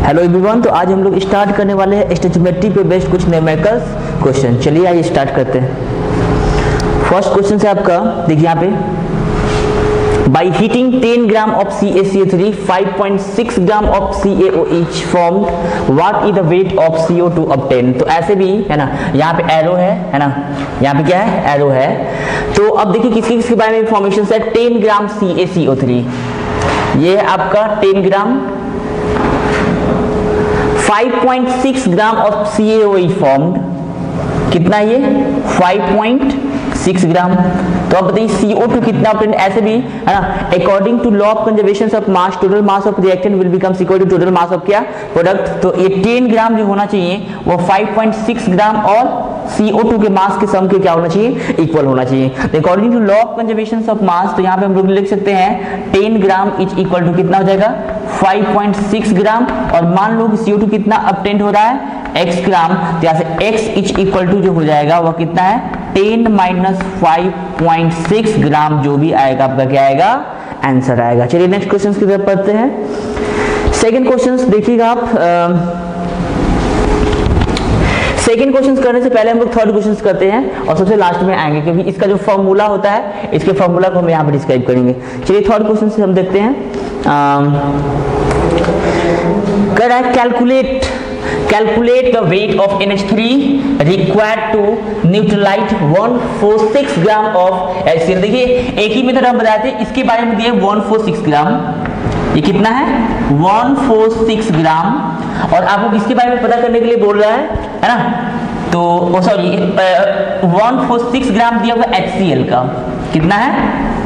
Hello everyone, तो आज हम लोग स्टार्ट करने वाले हैं स्टोइचियोमेट्री पे बेस्ड कुछ न्यूमेरिकल क्वेश्चन। चलिए आइए स्टार्ट करते हैं। फर्स्ट क्वेश्चन है आपका, देखिए यहाँ पे, by heating 10 gram of CaCO3 5.6 gram of CaO each formed what is the weight of CO2 obtained। तो ऐसे भी है ना, यहाँ पे एरो है ना, यहाँ पे क्या है, एरो है। तो अब देखिए किसके बारे में इंफॉर्मेशन है। 10 ग्राम CaCO3, ये है आपका 10 ग्राम, 5.6 ग्राम ऑफ CaO फॉर्म्ड, कितना ये 5.6 ग्राम। तो अब बताइए CO2 कितना ऑब्टेन, ऐसे भी है ना, according to law of conservation of mass total mass of reactant will becomes equal to total mass of क्या, प्रोडक्ट। तो ये 10 ग्राम जो होना चाहिए वो 5.6 ग्राम और CO2 के मास के सम के क्या होना चाहिए, इक्वल होना चाहिए। According to law of conservation of mass, तो यहाँ पे हम लोग लिख सकते हैं 10 ग्राम इज इक्वल टू कितना हो जाएगा 5.6 ग्राम, और मान लो कि CO2 कितना ऑब्टेन हो रहा है x ग्राम, तो यहाँ से x इज इक्वल टू जो हो जाएगा वो कितना है 10 माइनस 5.6 ग्राम, जो भी आएगा आपका क्या आएगा, आंसर आएगा। चलिए नेक्स्ट क्वेश्चन की तरफ पढ़ते हैं। सेकंड क्वेश्चन देखिएगा आप, सेकंड क्वेश्चन करने से पहले हम लोग थर्ड क्वेश्चन करते हैं और सबसे लास्ट में आएंगे, क्योंकि इसका जो फॉर्मूला होता है, इसके फॉर्मूला को हम यहाँ पर डिस्क्राइब करेंगे। चलिए थर्ड क्वेश्चन से हम देखते हैं। कह रहा है calculate the weight of NH3 required to neutralize 146 gram of HCl। देखिए एक ही मेथड हम बताए थे, इसके बारे में दिए 146 ग्राम, ये कितना है 146 ग्राम, और आपको किसके बारे में पता करने के लिए बोल रहा है ना, तो सॉरी 146 ग्राम दिया हुआ HCl का, कितना है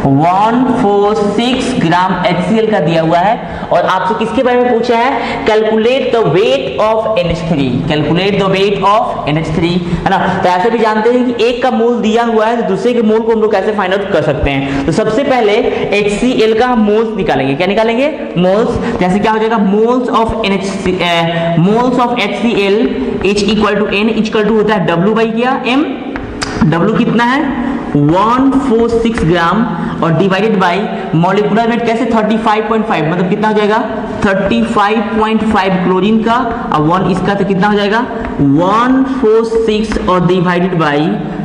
146 ग्राम HCl का दिया हुआ है, और आपसे किसके बारे में पूछा है, calculate the weight of NH3, calculate the weight of NH3, है ना। तो ऐसे भी जानते हैं कि एक का मोल दिया हुआ है तो दूसरे के मोल को हम लोग कैसे फाइंड आउट कर सकते हैं। तो सबसे पहले HCl का हम मोल्स निकालेंगे, क्या निकालेंगे, मोल्स। जैसे क्या हो जाएगा, moles of HCl H equal to N equal to होता है W बाई क्या M, W कितना है 146 ग्राम, और डिवाइडेड बाय मॉलिक्यूलर वेट कैसे 35.5, मतलब कितना हो जाएगा 35.5 क्लोरीन का, और 1 इसका, तो कितना हो जाएगा 146 और डिवाइडेड बाय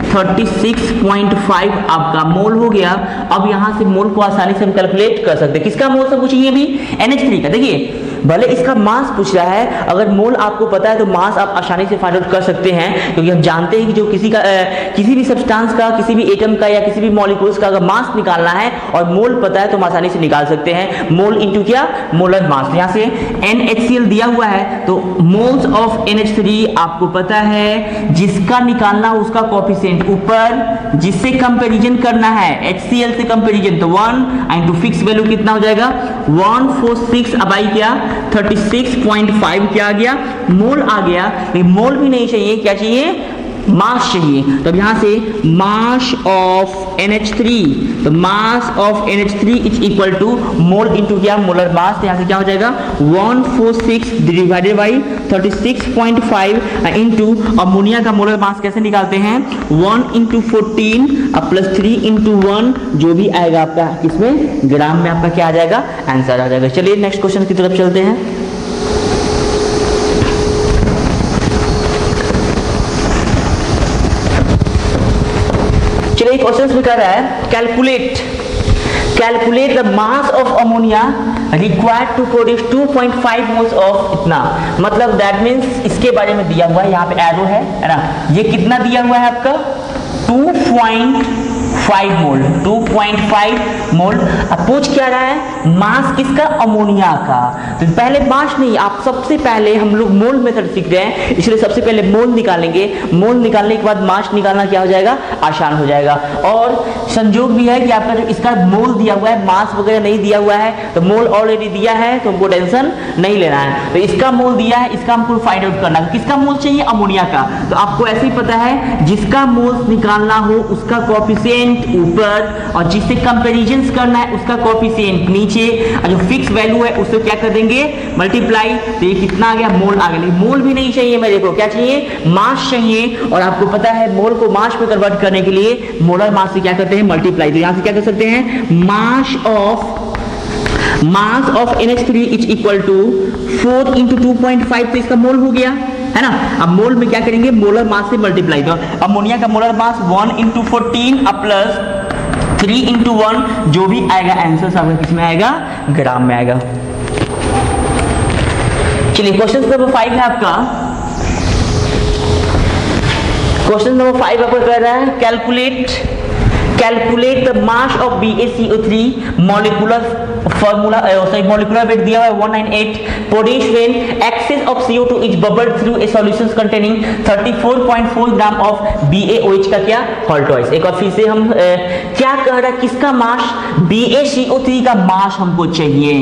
36.5 आपका मोल हो गया। अब यहां से मोल को आसानी से हम कैलकुलेट कर सकते हैं। किसका मोल से पूछिए, भी NH3 का। देखिए भले इसका मास पूछ रहा है, अगर मोल आपको पता है तो मास आप आसानी से फाइंड आउट कर सकते हैं, क्योंकि हम जानते हैं कि जो किसी भी सब्सटेंस का, किसी भी एटम का या किसी भी मॉलिक्यूल्स का अगर मास निकालना है और मोल पता है तो हम आसानी से निकाल सकते हैं। मोल इनटू क्या, मोलर मास। यहाँ से NHCl दिया हुआ है, तो मोल्स ऑफ NH3 आपको पता है, जिसका निकालना उसका कोएफिशिएंट ऊपर, जिससे कंपैरिजन करना है HCl से कंपैरिजन, तो 1 इनटू फिक्स वैल्यू कितना हो जाएगा 146 अबाई क्या 36.5 क्या आ गया, मोल आ गया। लेकिन मोल भी नहीं चाहिए, क्या चाहिए, मास चाहिए। तो अब यहां से मास ऑफ NH3, तो mass of NH3 is equal to mole into क्या, मोलर मास। तो यहां से क्या हो जाएगा 146 डिवाइडेड बाई 36.5 इनटू अमोनिया का मोलर मास कैसे निकालते हैं, 1 इंटू 14 प्लस 3 इंटू 1, जो भी आएगा आपका इसमें ग्राम में आपका क्या आ जाएगा, आंसर आ जाएगा। चलिए नेक्स्ट क्वेश्चन की तरफ चलते हैं। चलिए क्वेश्चन में कर रहा है, calculate the mass of ammonia required to produce 2.5 moles of इतना, मतलब दैट मीन्स इसके बारे में दिया हुआ है, यहाँ पे एरो है ना, ये कितना दिया हुआ है आपका 2.5 मोल, 2.5 मोल। अब पूछ क्या रहा है, मास किसका, अमोनिया का। तो पहले मास नहीं, आप सबसे पहले हम लोग मोल मेथड सीख रहे हैं, इसलिए सबसे पहले मोल निकालेंगे। मोल निकालने के बाद मास निकालना क्या हो जाएगा, आसान हो जाएगा। और संजोग भी है कि आपका जो इसका मोल दिया हुआ है, मास वगैरह नहीं दिया हुआ है, तो मोल ऑलरेडी दिया है तो हमको टेंशन नहीं लेना है। तो इसका मोल दिया है, इसका हमको फाइंड आउट करना है। किसका मोल चाहिए, अमोनिया का। तो आपको ऐसे ही पता है, जिसका मोल निकालना हो उसका कोएफिशिएंट ऊपर, और जिससे कंपैरिजन करना है उसका कोएफिशिएंट नीचे, और जो फिक्स वैल्यू है उससे क्या कर देंगे, मल्टीप्लाई। तो ये कितना आ गया, मोल आ गया। लेकिन मोल भी नहीं चाहिए मेरे को, क्या चाहिए, मास चाहिए। और आपको पता है मोल को मास में कन्वर्ट करने के लिए मोलर मास से क्या करते हैं, मल्टीप्लाई। तो यहां से क्या कर सकते हैं, mass of mass of NH3 is equal to 4 into 2.5, तो इसका मोल हो गया है ना। अब मोल में क्या करेंगे, मोलर मास से मल्टीप्लाई, तो अमोनिया का मोलर मास 1 इंटू 14 प्लस 3 इंटू 1, जो भी आएगा आंसर आपका किस में आएगा, ग्राम में आएगा। चलिए क्वेश्चन नंबर 5 है आपका। क्वेश्चन नंबर 5 आपको कह रहा है calculate the mass of BaCO3 molecular formula, molecular weight दिया हुआ है 198, produce when excess of CO2 is bubbled through a solution containing 34.4 gram of BaOH का क्या हॉल ट्वाइस। एक बार फिर से हम क्या कह रहा है, किसका मास, BaCO3 का मास हमको चाहिए,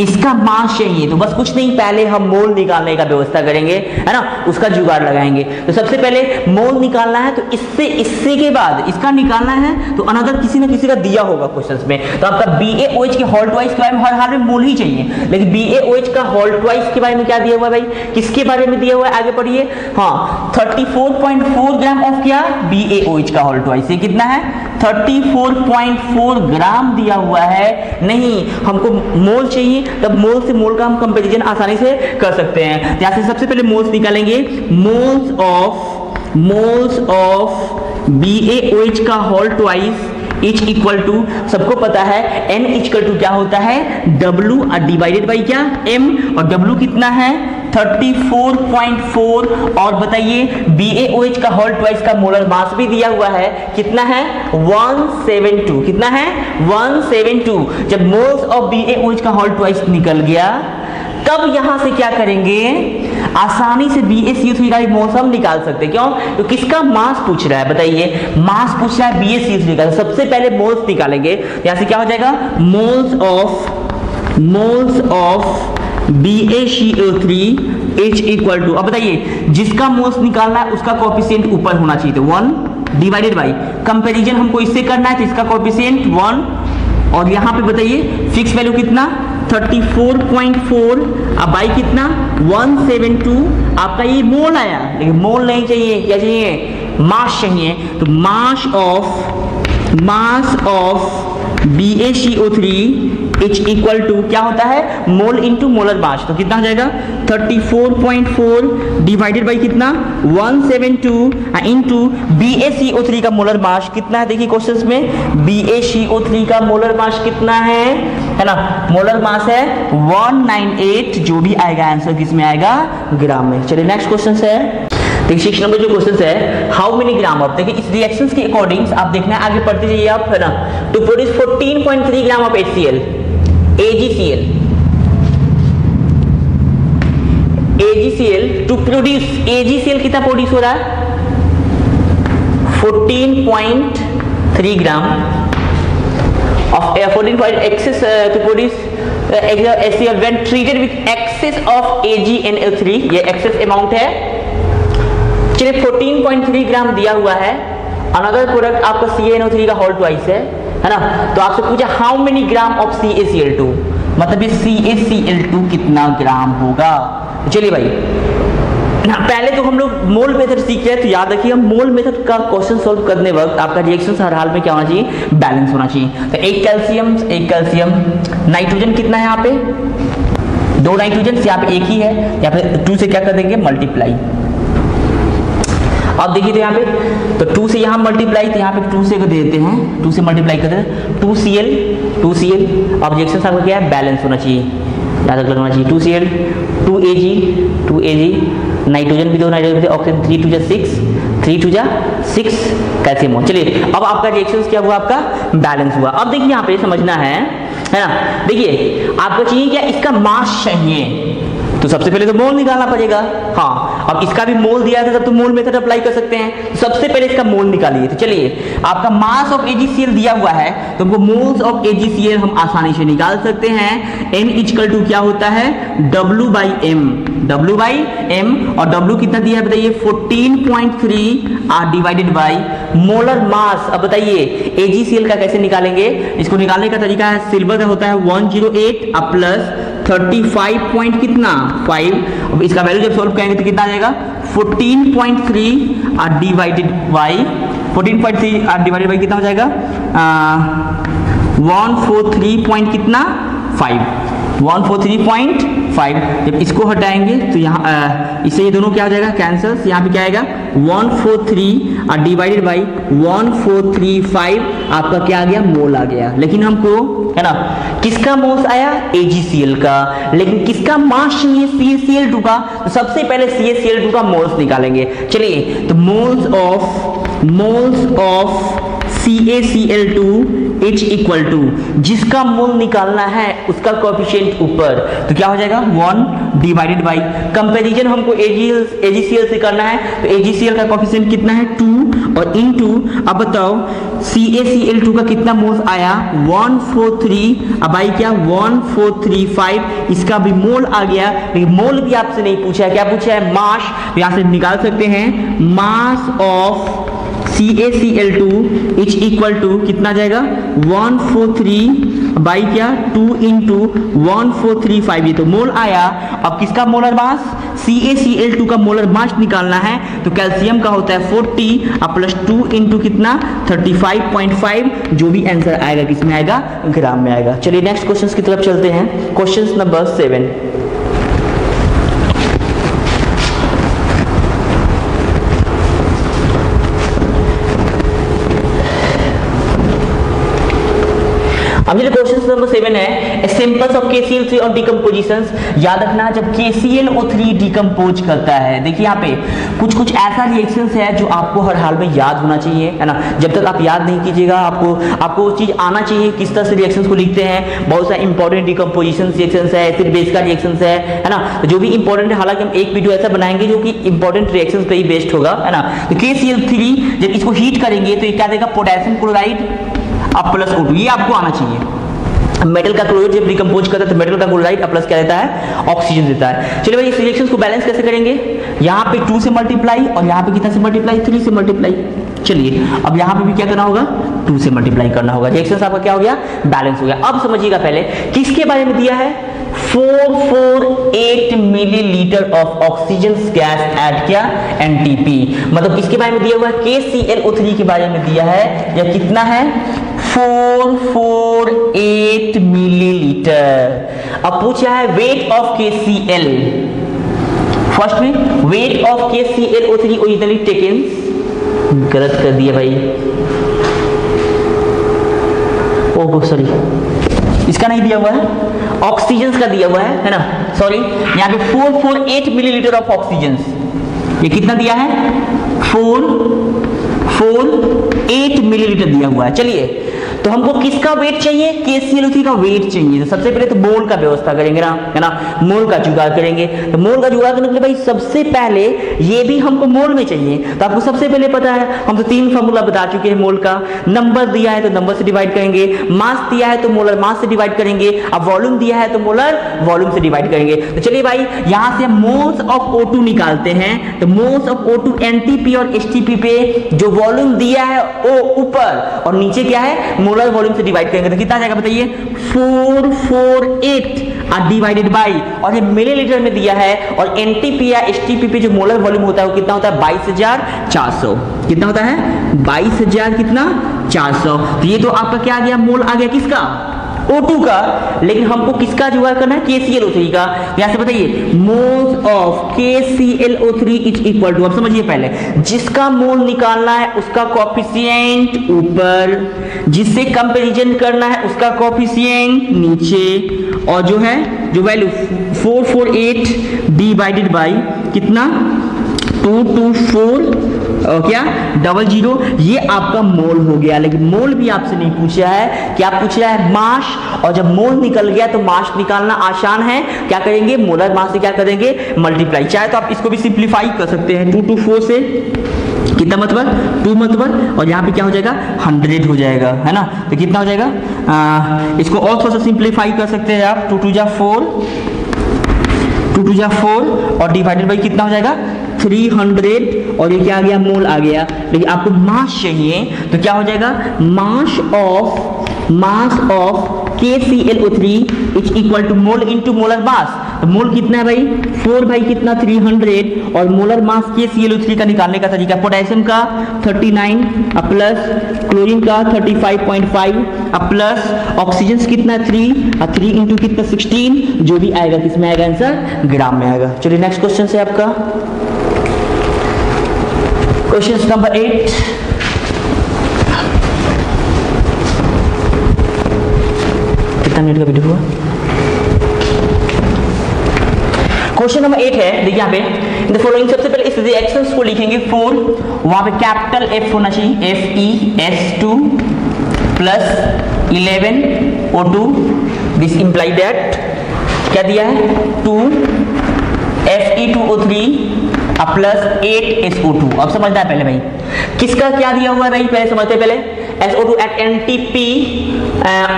इसका मास चाहिए। तो बस कुछ नहीं, पहले हम मोल निकालने का व्यवस्था करेंगे, है ना, उसका जुगाड़ लगाएंगे। तो सबसे पहले मोल निकालना है, तो इससे के बाद इसका निकालना है, तो अनदर किसी ना किसी का दिया होगा क्वेश्चंस में। तो आपका BaOH के हॉल ट्वाइस के बारे में हर हाल में मोल ही चाहिए, लेकिन BaOH का हॉल ट्वाइस के बारे में क्या दिया हुआ है भाई, किसके बारे में दिया हुआ है, आगे पढ़िए। हाँ 34.4 ग्राम ऑफ क्या, BaOH का हॉल ट्वाइस, ये कितना है 34.4 ग्राम दिया हुआ है। नहीं, हमको मोल चाहिए, तब मोल से मोल का हम कंपैरिजन आसानी से कर सकते हैं। यहाँ से सबसे पहले मोल्स निकालेंगे, मोल्स ऑफ BaOH का whole twice is equal to, सबको पता है N इक्वल टू क्या होता है, W डिवाइडेड बाई क्या, M, और W कितना है 34.4, और बताइए BaOH का होल ट्वाइस का मोलर मास भी दिया हुआ है, कितना है 172, कितना है 172। जब मोल्स ऑफ BaOH का होल ट्वाइस निकल गया, तब यहां से क्या करेंगे, आसानी से BaCO3 का भी मोल्स हम निकाल सकते हैं। क्यों, तो किसका मास पूछ रहा है, बताइए, मास पूछ रहा है BaCO3 का। तो सबसे पहले मोल्स निकालेंगे, यहां से क्या हो जाएगा, moles of BaCO3 is equal to, अब बताइए जिसका मोल्स निकालना है उसका कोएफिशिएंट ऊपर होना चाहिए, तो 1 डिवाइडेड बाई, कंपैरिजन हमको इससे करना है तो इसका कोएफिशिएंट 1, और यहां पे बताइए फिक्स वैल्यू कितना 34.4, अब बाई कितना 172, आपका ये मोल आया, लेकिन मोल नहीं चाहिए, क्या चाहिए, मास चाहिए। तो mass of BaCO3 is equal to क्या होता है, मोल इंटू मोलर मास, तो कितना हो जाएगा 34.4 डिवाइडेड बाई कितना 172 इंटू BaCO3 का मोलर मास कितना है, देखिए क्वेश्चंस में BaCO3 का मोलर मास कितना है ना, मोलर मास है 198, जो भी आएगा आंसर किसमें आएगा, ग्राम में। चलिए नेक्स्ट क्वेश्चन है, देखिए 6 नंबर जो क्वेश्चन है, हाउ मेनी ग्राम ऑफ, देखिए इस रिएक्शंस के अकॉर्डिंग आप देखना है, आगे पढ़ते जाइए आप, है ना, to produce 14.3 gram of HCl AgCl to produce, AgCl कितना प्रोड्यूस हो रहा है 14.3 ग्राम of 14 excess to produce HCl when treated with excess of AgNO3, ये excess amount है। चलिए 14.3 ग्राम दिया हुआ है, अनदर प्रोडक्ट आपका CaNO3 का होल ट्वाइस है ना, तो आपसे पूछा how many gram of CaCl2, मतलब ये CaCl2 कितना ग्राम होगा। चलिए भाई पहले तो हम लोग मोल मेथड सीखे हैं, तो याद रखिए हम मोल मेथड का क्वेश्चन सॉल्व करने वक्त आपका रिएक्शन हर हाल में क्या होना चाहिए, बैलेंस होना चाहिए। तो एक कैल्शियम, नाइट्रोजन कितना है यहाँ पे 2 नाइट्रोजन, यहाँ पे एक ही है, यहाँ पे 2 से क्या कर देंगे मल्टीप्लाई। अब देखिए तो यहाँ पे तो 2 से यहाँ मल्टीप्लाई, तो यहाँ पे 2 से दे देते हैं, 2 से मल्टीप्लाई कर देते हैं 2Cl। अब रिएक्शन आपका क्या है, बैलेंस होना चाहिए, याद रखना चाहिए 2Cl 2Ag, नाइट्रोजन भी 2 नाइट्रोजन भी, ऑक्सीजन 3 2 जा 6 कैल्शियम। चलिए अब आपका रिएक्शन क्या हुआ, आपका बैलेंस हुआ। अब देखिए यहाँ पे समझना है ना, देखिए आपको चाहिए क्या, इसका मास चाहिए, तो सबसे पहले तो मोल निकालना पड़ेगा। हाँ, अब इसका भी मोल दिया था तब तो मोल मेथड अप्लाई कर सकते हैं। तो सबसे पहले इसका मोल निकालिए। तो चलिए, आपका मास ऑफ AgCl दिया हुआ है तो हमको मोल्स ऑफ AgCl हम आसानी से निकाल सकते हैं। N इक्वल टू क्या होता है W बाई M, और W कितना दिया है बताइए 14.3 डिवाइडेड बाई मोलर मास। अब बताइए AgCl का कैसे निकालेंगे, इसको निकालने का तरीका है सिल्वर का होता है 108 प्लस 35 पॉइंट कितना 5। अब इसका वैल्यू जब सॉल्व करेंगे तो कितना आ जाएगा 14.3 डिवाइडेड बाई 14.3 डिवाइडेड बाई कितना हो जाएगा 143 पॉइंट कितना 143.5। जब इसको हटाएंगे तो यहाँ इससे ये दोनों क्या हो जाएगा, कैंसिल। यहाँ पे क्या आएगा 143 डिवाइडेड बाई 1435 आपका क्या आ गया, मोल आ गया। लेकिन हमको है ना किसका मोल्स आया, AgCl का, लेकिन किसका मास चाहिए, CaCl2 का। तो सबसे पहले CaCl2 का मोल्स निकालेंगे। चलिए तो moles of CaCl2 is equal to, जिसका मोल निकालना है उसका कोएफिशिएंट ऊपर, तो क्या हो जाएगा 1 डिवाइडेड बाई, कंपैरिजन हमको AgCl से करना है तो AgCl का कोएफिशिएंट कितना है 2 और इनटू, अब बताओ CaCl2 का कितना मोल्स आया 143, अब आई क्या 1435, इसका भी मोल आ गया। लेकिन मोल भी आपसे नहीं पूछा है, क्या पूछा है मास। तो यहां से निकाल सकते हैं mass of CaCl2 is equal to कितना जाएगा 143 बाई क्या 2 इंटू 1435, ये तो मोल आया। अब किसका मोलर मास, CaCl2 का मोलर मास निकालना है तो कैल्शियम का होता है 40 अब प्लस 2 इंटू कितना 35.5, जो भी आंसर आएगा किसमें आएगा, ग्राम में आएगा। चलिए नेक्स्ट क्वेश्चन की तरफ चलते हैं। Question number 7। अब ये क्वेश्चन नंबर 7 है, सिंपल्स ऑफ KCl3 और डिकम्पोजिशंस। याद रखना जब KClO3 डिकम्पोज करता है, देखिए यहाँ पे कुछ ऐसा रिएक्शंस है जो आपको हर हाल में याद होना चाहिए, है ना। जब तक आप याद नहीं कीजिएगा आपको वो चीज आना चाहिए किस तरह से रिएक्शंस को लिखते हैं। बहुत सारे इंपॉर्टेंट डिकम्पोजिशन रिएक्शंस है, एसिड बेस का रिएक्शंस है ना। तो जो भी इंपॉर्टेंट है, हालांकि हम एक वीडियो ऐसा बनाएंगे जो कि इंपॉर्टेंट रिएक्शंस पे ही बेस्ड होगा, है ना। तो KCl3 जब इसको हीट करेंगे तो ये क्या देगा, पोटेशियम क्लोराइड अब प्लस O2, ये आपको आना चाहिए। मेटल का क्लोराइड जब डिकम्पोज करता है तो मेटल का क्लोराइड प्लस क्या देता है, ऑक्सीजन देता है। चलिए भाई इस रिएक्शंस को बैलेंस कैसे करेंगे, यहाँ पे 2 से मल्टीप्लाई और यहाँ पे कितना से मल्टीप्लाई, 3 से मल्टीप्लाई। चलिए अब यहाँ पे भी क्या करना होगा, 2 से मल्टीप्लाई करना होगा। रिएक्शंस आपका क्या हो गया, बैलेंस हो गया। अब समझिएगा पहले किसके बारे में दिया है, 448 millilitre of oxygen gas add किया NTP, मतलब इसके बारे में दिया हुआ है KClO3 के बारे में दिया है, या कितना है 448 मिलीलीटर। अब पूछा है वेट ऑफ KCl, फर्स्ट में weight of KClO3 originally taken, गलत कर दिया भाई, ओह सॉरी इसका नहीं दिया हुआ है, ऑक्सीजन का दिया हुआ है ना, सॉरी यहाँ पे 448 मिलीलीटर ऑफ ऑक्सीजन, ये कितना दिया है 448 मिलीलीटर दिया हुआ है। चलिए तो हमको किसका वेट चाहिए, KClO3 का वेट चाहिए। तो सबसे पहले तो मोल का व्यवस्था करेंगे ना, है ना, मोल का जुगाड़ करेंगे। तो मोल का जुगाड़ करने के लिए भाई सबसे पहले ये भी हमको मोल में चाहिए। तो आपको सबसे पहले पता है, हम तो 3 फॉर्मूला बता चुके हैं मोल का। नंबर दिया है तो नंबर से डिवाइड करेंगे, मास दिया है तो मोलर मास से डिवाइड करेंगे, अब वॉल्यूम दिया है तो मोलर वॉल्यूम से डिवाइड करेंगे। तो चलिए भाई यहां से मोल्स ऑफ O2 निकालते हैं। तो मोल्स ऑफ O2 NTP और HTP पे जो वॉल्यूम दिया है O ऊपर और नीचे क्या है मोलर वॉल्यूम से डिवाइड करेंगे तो कितना आ जाएगा बताइए 448 डिवाइडेड बाई, और ये मिलीलीटर में दिया है, और NTP या HTP पे जो मोलर वॉल्यूम होता है वो कितना होता है 22,400। कितना होता है 22,000 कितना 400। तो ये तो आपका क्या आ गया, मोल आ गया किसका O2 का। लेकिन हमको किसका जुगाड़ करना है KClO3 का। यहां से बताइए moles of KClO3 is equal to, अब समझिए पहले जिसका मोल निकालना है उसका कोएफिशिएंट ऊपर, जिससे कंपैरिजन करना है उसका कोएफिशिएंट नीचे, और जो है जो वैल्यू 448 डिवाइडेड बाई कितना 224 क्या 00, ये आपका मोल हो गया। लेकिन मोल भी आपसे नहीं पूछा है, क्या पूछ रहा है मास, और जब मोल निकल गया तो मास निकालना आसान है, क्या करेंगे मोलर मास से क्या करेंगे मल्टीप्लाई। चाहे तो आप इसको भी सिंप्लीफाई कर सकते हैं 224 से, कितना मतलब 2 मतलब, और यहाँ पे क्या हो जाएगा 100 हो जाएगा, है ना। तो कितना हो जाएगा इसको और थोड़ा सा सिंप्लीफाई कर सकते हैं आप, 2 2 जा 4 और डिवाइडेड बाई कितना हो जाएगा 300, और ये क्या आ गया मोल आ गया। लेकिन आपको मास चाहिए तो क्या हो जाएगा mass of KClO3 is equal to mole into molar mass. तो मोल कितना है भाई 4 भाई कितना 300 और मोलर मास KClO3 का निकालने का तरीका पोटेशियम का 39 प्लस क्लोरीन का 35.5 प्लस ऑक्सीजन कितना 3 इंटू कितना 16 जो भी आएगा किसमें आएगा आंसर ग्राम में आएगा। चलिए नेक्स्ट क्वेश्चन से आपका क्वेश्चन नंबर 8 कितना मिनट का वीडियो हुआ। क्वेश्चन नंबर 8 है देखिए यहाँ पे द फॉलोइंग सबसे पहले इस रिएक्शंस को लिखेंगे 4 वहां पे कैपिटल F होना चाहिए FeS2 plus 11 O2 this imply that क्या दिया है 2 Fe2O3 प्लस 8 SO2। अब समझना है पहले भाई किसका क्या दिया हुआ है भाई पहले समझते हैं पहले SO2 at NTP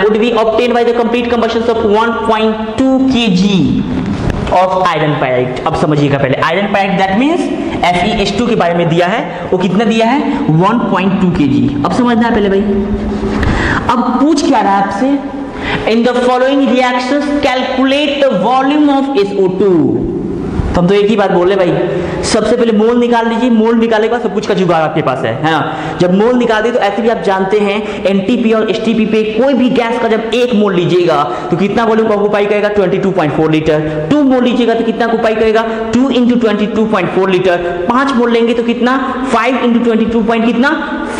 would be obtained by the complete combustion of 1.2 kg of iron pyrite। अब समझिएगा पहले iron pyrite that means FeS2 के बारे में दिया है वो कितना दिया है 1.2 kg। अब समझना है पहले भाई अब पूछ क्या रहा है आपसे in the following reactions calculate the volume of SO2। तो हम तो एक ही बात बोल रहे भाई सबसे पहले मोल निकाल लीजिए मोल निकालने के बाद सब कुछ का जुगाड़ आपके पास है ना। जब मोल निकाल दिए तो ऐसे भी आप जानते हैं NTP और STP पे कोई भी गैस का जब एक मोल लीजिएगा तो कितना वॉल्यूम ऑक्यूपाई करेगा 22.4 लीटर। 2 मोल लीजिएगा तो कितना ऑक्यूपाई करेगा 2 इंटू 22.4 लीटर। 5 मोल लेंगे तो कितना 5 इंटू 22 कितना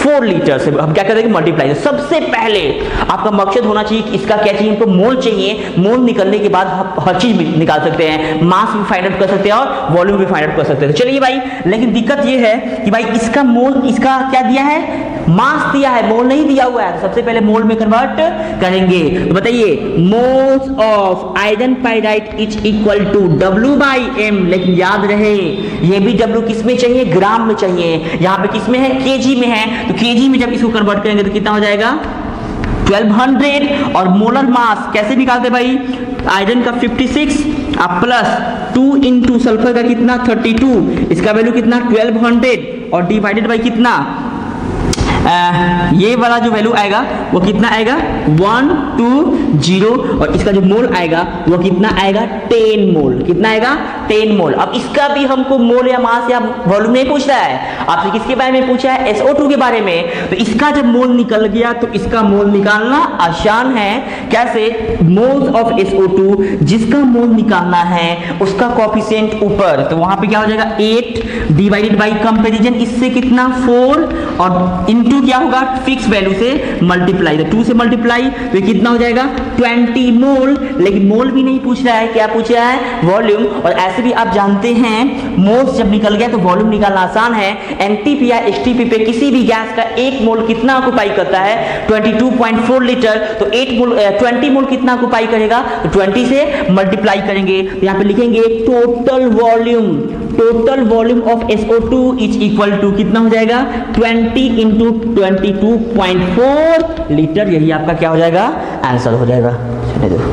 4 लीटर से हम क्या करेंगे मल्टीप्लाई। सबसे पहले आपका मकसद होना चाहिए कि इसका क्या चाहिए हमको मोल चाहिए। मोल निकलने के बाद आप हर चीज निकाल सकते हैं मास भी फाइंड आउट कर सकते हैं और वॉल्यूम भी फाइंड आउट कर सकते हैं। तो चलिए भाई लेकिन दिक्कत ये है कि भाई इसका मोल इसका क्या दिया है मास दिया है मोल नहीं दिया हुआ है। तो सबसे पहले मोल में कन्वर्ट करेंगे तो बताइए moles of iron pyrite is equal to W/m। लेकिन याद रहे ये भी W किस में चाहिए ग्राम में चाहिए। यहाँ पे किस में है kg में है तो kg में जब इसको कन्वर्ट करेंगे तो कितना हो जाएगा 1200 और मोलर मास कैसे निकालते भाई आयरन का 56 प्लस 2 इंटू सल्फर का कितना 32 इसका वैल्यू कितना 1200 और डिवाइडेड बाई कितना ये वाला जो वैल्यू आएगा वो कितना आएगा 120 और इसका जो मोल आएगा वो कितना आएगा 10 मोल। कितना आएगा 10 मोल। अब इसका भी हमको मोल या मास या वॉल्यूम नहीं पूछ रहा है आपसे किसके बारे में पूछा है SO2 के बारे में। तो इसका जब मोल निकल गया तो इसका मोल निकालना आसान है। कैसे मोल्स ऑफ SO2 जिसका मोल निकालना है उसका कोएफिशिएंट ऊपर तो वहां पे क्या हो जाएगा 8 डिवाइडेड बाई कंपैरिजन इससे कितना 4 और इनटू क्या होगा फिक्स वैल्यू से मल्टीप्लाई। तो 2 से मल्टीप्लाई तो कितना हो जाएगा 20 मोल। लेकिन मोल भी नहीं पूछ रहा है क्या पूछ रहा है वॉल्यूम। और ऐसे भी आप जानते हैं मोल्स जब निकल गया तो वॉल्यूम निकालना आसान है। NTP या STP पे किसी भी गैस का 1 मोल कितना ऑक्यूपाई करता है 22.4 लीटर। तो 20 मोल कितना ऑक्यूपाई करेगा तो 20 से मल्टीप्लाई करेंगे तो यहाँ पे लिखेंगे total volume of SO2 is equal to कितना हो जाएगा 20 इंटू 22.4 लीटर। यही आपका क्या हो जाएगा आंसर हो जाएगा। चलिए देखो